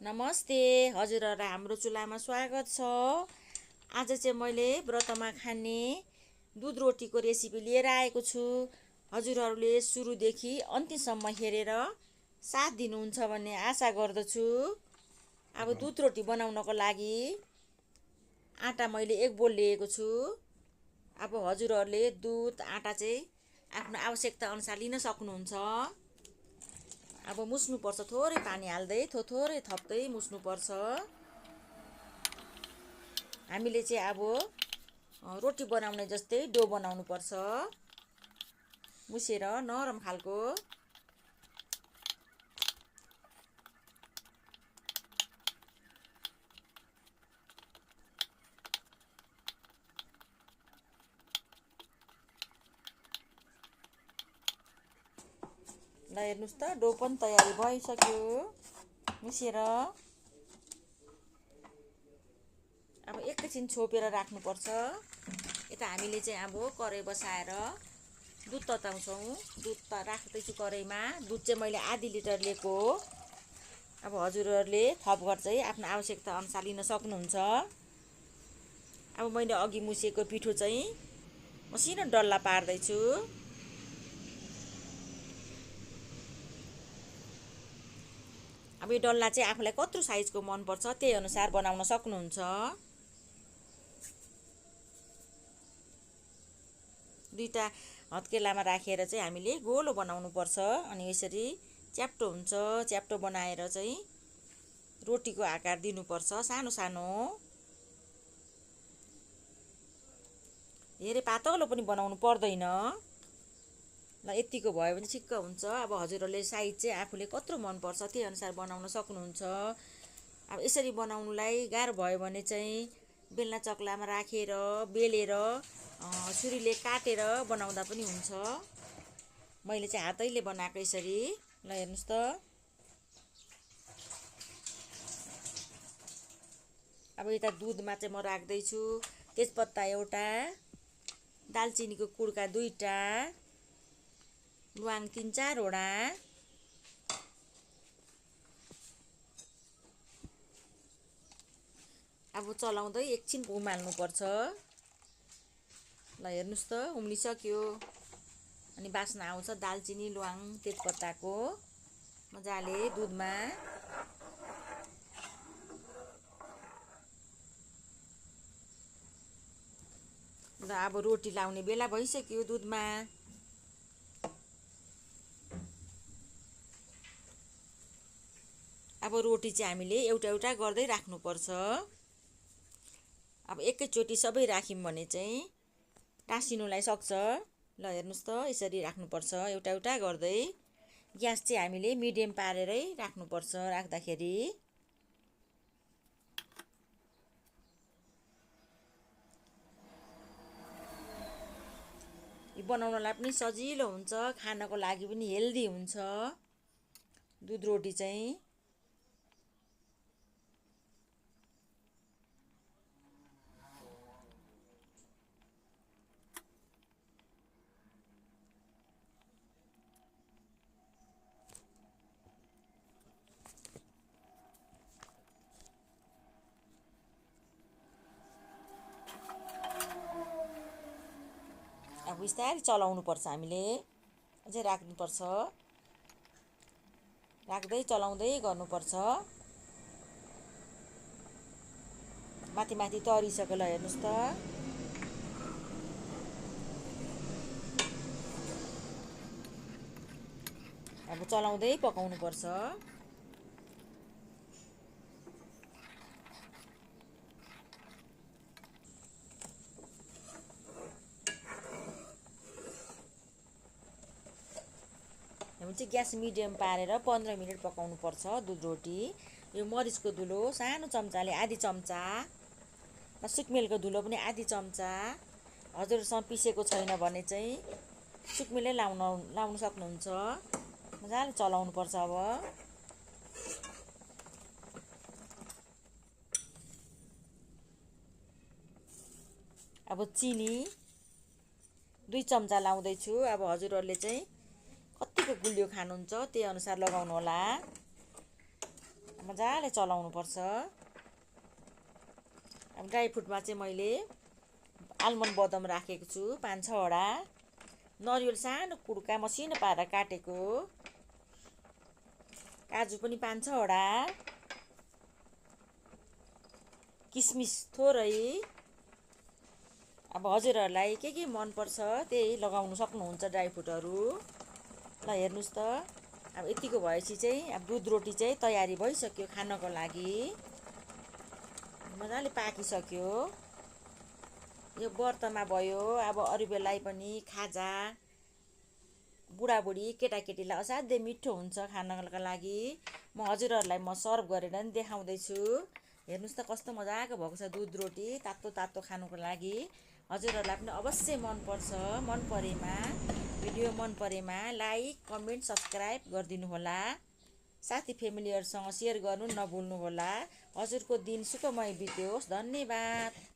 नमस्ते हजुरहरुलाई हाम्रो चुलामा स्वागत छ। आज चाहिँ मैले व्रतमा खाने दुध रोटीको रेसिपी लिएर आएको छु। हजुरहरुले सुरुदेखि अन्तिमसम्म हेरेर साथ दिनुहुन्छ भन्ने आशा गर्दछु। अब दुध रोटी बनाउनको लागि आटा मैले 1 बोल लिएको छु। अब हजुरहरुले दुध आटा चाहिँ आफ्नो आवश्यकता अनुसार लिन सक्नुहुन्छ। अब मुस्नु पर्छ, थोरै पानी हाल्दै थोरै थप्दै मुस्नु पर्छ। हामीले चाहिँ अब रोटी बनाउने जस्तै डो बनाउनु पर्छ, मुसेर नरम खालको। ल हेर्नुस् त, डो पनि तयारी भइसक्यो मुसेर। अब एकैछिन छोपेर राख्नुपर्छ। यता हामीले चाहिँ अब कराई बसाएर दुध तताउँछौँ। दुध त राख्दैछु कराईमा। दुध चाहिँ मैले आधी लिटर लिएको हो। अब हजुरहरुले थपघट चाहिँ आफ्नो आवश्यकता अनुसार लिन सक्नुहुन्छ। अब मैले अघि मुसेको पिठो चाहिँ मसिनो डल्ला पार्दैछु। अब यो डल्ला चाहिँ आफूलाई कत्रो साइजको मन पर्छ त्यही अनुसार बनाउन सक्नुहुन्छ। दुईटा हत्केलामा राखेर चाहिँ हामीले गोलो बनाउनु पर्छ अनि यसरी च्याप्टो हुन्छ। च्याप्टो बनाएर चाहिँ रोटीको आकार दिनुपर्छ, सानो सानो। धेरै पातलो पनि बनाउनु पर्दैन। ल यतिको भयो भने ठिक्क हुन्छ। अब हजुरहरुले साइज चाहिँ आफूले कत्रो मन पर्छ त्यही अनुसार बनाउन सक्नुहुन्छ। अब यसरी बनाउनुलाई गाह्रो भयो भने चाहिँ बेलना चक्लामा राखेर बेलेर छुरीले काटेर बनाउँदा पनि हुन्छ। मैले चाहिँ हातैले बनाएको यसरी। ल हेर्नुस् त। अब यता दुधमा चाहिँ म राख्दै छु तेजपत्ता एउटा, दालचिनीको कुड्का 2टा, ल्वाङ 3-4 वटा, अब चलाउँदै एकछिन उमाल्नु पर्छ। ल हेर्नुस् त, उम्लिसक्यो अनि बास्ना आउँछ दालचिनी ल्वाङ तेजपत्ताको मजाले दुधमा। र अब रोटी लाउने बेला भइसक्यो दुधमा। अब रोटी चाहिँ हामीले एउटा एउटा गर्दै राख्नुपर्छ। अब एकैचोटी सबै राख्यौँ भने चाहिँ टाँसिनुलाई सक्छ। ल हेर्नुस् त, यसरी राख्नुपर्छ एउटा एउटा गर्दै। ग्यास चाहिँ हामीले मिडियम पारेरै राख्नुपर्छ राख्दाखेरि। यो बनाउनलाई पनि सजिलो हुन्छ, खानको लागि पनि हेल्दी हुन्छ दुध रोटी चाहिँ। अब बिस्तारै चलाउनु पर्छ हामीले, अझै राख्नुपर्छ, राख्दै चलाउँदै गर्नुपर्छ। माथि माथि तरिसक्यो। ल हेर्नुस् त। अब चलाउँदै पकाउनु पर्छ। हामी चाहिँ ग्यास मिडियम पारेर 15 मिनट पकाउनु पर्छ दुध रोटी। यो मरिचको धुलो सानो चम्चाले आधी चम्चा, सुकमेलको धुलो पनि आधी चम्चा। हजुरसँग पिसेको छैन भने चाहिँ सुकमेलै लाउन सक्नुहुन्छ। मजाले चलाउनु पर्छ। अब चिनी 2 चम्चा लाउँदैछु। अब हजुरहरुले चाहिँ कतिको गुलियो खानुहुन्छ त्यही अनुसार लगाउनु होला। मजाले चलाउनु पर्छ। अब ड्राई फ्रुटमा चाहिँ मैले आलमन्ड बदाम राखेको छु 5-6 वटा, नरिवल सानो कुड्का मसिनो पारेर काटेको, काजु पनि 5-6 वटा, किसमिस थोरै। अब हजुरहरूलाई के मनपर्छ त्यही लगाउनु सक्नुहुन्छ ड्राई फ्रुटहरू। ल हेर्नुहोस् त, अब यतिको भएपछि चाहिँ अब दुध रोटी चाहिँ तयारी भइसक्यो खानको लागि। मजाले पाकिसक्यो। यो व्रतमा भयो, अब अरू बेला पनि खाजा, बुढाबुढी केटाकेटीलाई असाध्यै मिठो हुन्छ खानको लागि। म हजुरहरूलाई सर्भ गरेर नि देखाउँदैछु। हेर्नुहोस् त कस्तो मजाको भएको छ दुध रोटी, तातो तातो खानुको लागि। हजुरहरूलाई पनि अवश्य मनपर्छ। मन परेमा भिडियो मन परेमा लाइक कमेन्ट सब्सक्राइब गरिदिनु होला। साथी फ्यामिलीहरूसँग सेयर गर्नु नभुल्नु होला। हजुरको दिन सुखमय बित्योस्। धन्यवाद।